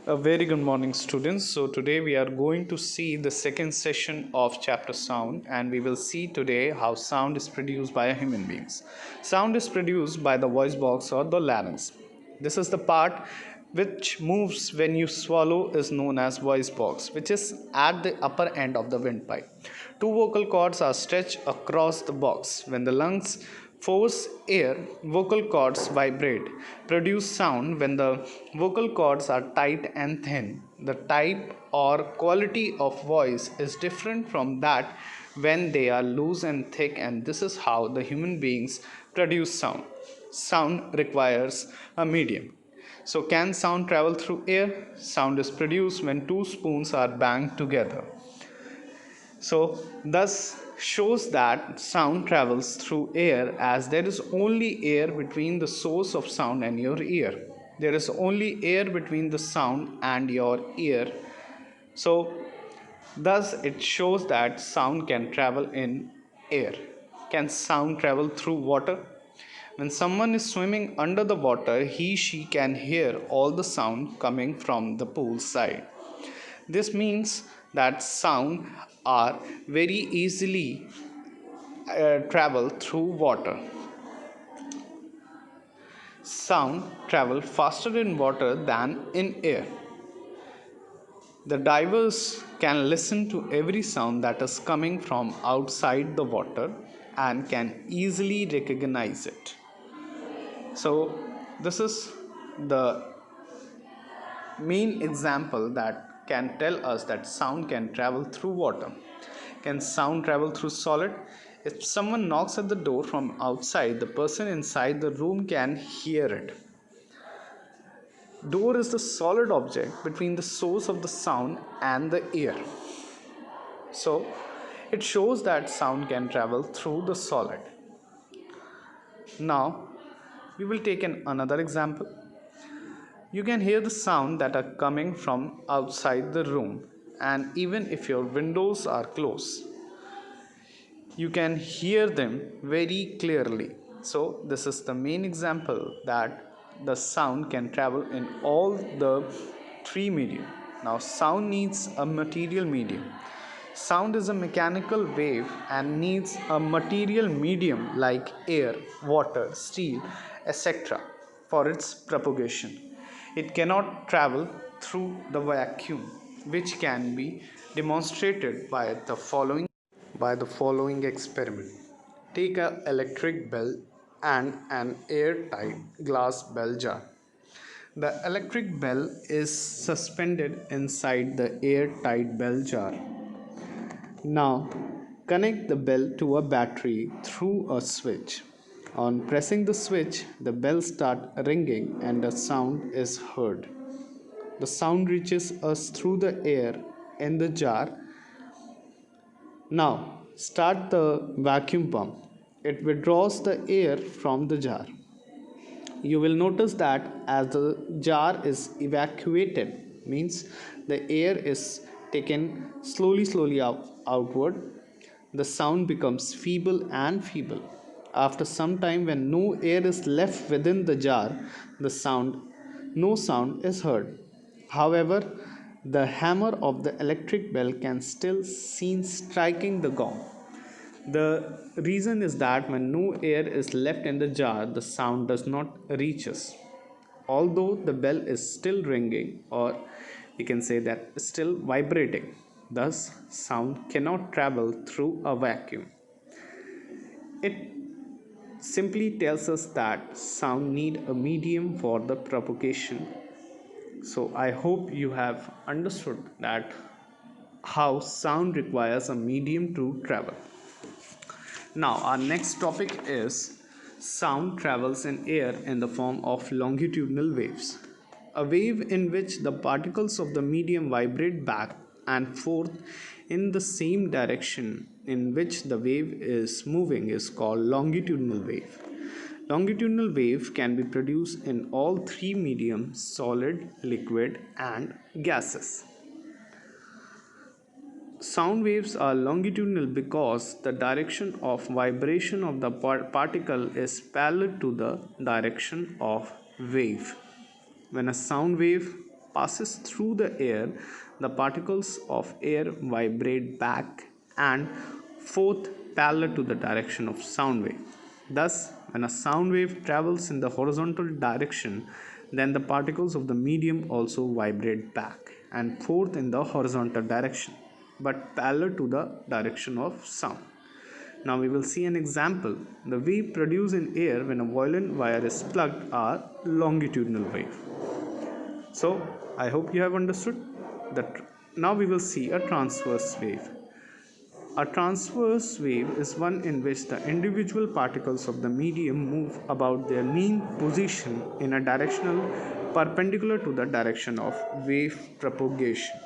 A very good morning, students. So, today we are going to see the second session of chapter sound, and we will see today how sound is produced by human beings. Sound is produced by the voice box or the larynx. This is the part which moves when you swallow, is known as voice box, which is at the upper end of the windpipe. Two vocal cords are stretched across the box. When the lungs force air, vocal cords vibrate, produce sound. When the vocal cords are tight and thin, the type or quality of voice is different from that when they are loose and thick, and this is how the human beings produce sound. Sound requires a medium. So, can sound travel through air? Sound is produced when two spoons are banged together. So, thus shows that sound travels through air, as there is only air between the source of sound and your ear. There is only air between the sound and your ear. So, thus it shows that sound can travel in air. Can sound travel through water? When someone is swimming under the water, she can hear all the sound coming from the pool side. This means that sound are very easily travel through water. Sound travel faster in water than in air. The divers can listen to every sound that is coming from outside the water and can easily recognize it. So, this is the main example that can tell us that sound can travel through water. Can sound travel through solid? If someone knocks at the door from outside, the person inside the room can hear it. Door is the solid object between the source of the sound and the ear. So, it shows that sound can travel through the solid. Now, we will take another example. You can hear the sound that are coming from outside the room, and even if your windows are closed, you can hear them very clearly. So, this is the main example that the sound can travel in all the three medium. Now, sound needs a material medium. Sound is a mechanical wave and needs a material medium like air, water, steel, etc. for its propagation. It cannot travel through the vacuum, which can be demonstrated by the following experiment. Take an electric bell and an airtight glass bell jar. The electric bell is suspended inside the airtight bell jar. Now, connect the bell to a battery through a switch. On pressing the switch, the bell starts ringing and a sound is heard. The sound reaches us through the air in the jar. Now, start the vacuum pump. It withdraws the air from the jar. You will notice that as the jar is evacuated, means the air is taken slowly outward, the sound becomes feeble and feeble. After some time, when no air is left within the jar, the sound no sound is heard. However, the hammer of the electric bell can still seen striking the gong. The reason is that when no air is left in the jar, the sound does not reach us. Although the bell is still ringing, or we can say that still vibrating, thus, sound cannot travel through a vacuum. It simply tells us that sound need a medium for the propagation. So I hope you have understood that how sound requires a medium to travel. Now, our next topic is sound travels in air in the form of longitudinal waves. A wave in which the particles of the medium vibrate back and forth in the same direction in which the wave is moving is called longitudinal wave. Longitudinal wave can be produced in all three mediums: solid, liquid, and gases. Sound waves are longitudinal because the direction of vibration of the particle is parallel to the direction of wave. When a sound wave passes through the air, the particles of air vibrate back and forth parallel to the direction of sound wave. Thus, when a sound wave travels in the horizontal direction, then the particles of the medium also vibrate back and forth in the horizontal direction, but parallel to the direction of sound. Now we will see an example. The wave produced in air when a violin wire is plucked are longitudinal wave. So I hope you have understood that. Now we will see a transverse wave. A transverse wave is one in which the individual particles of the medium move about their mean position in a directional perpendicular to the direction of wave propagation.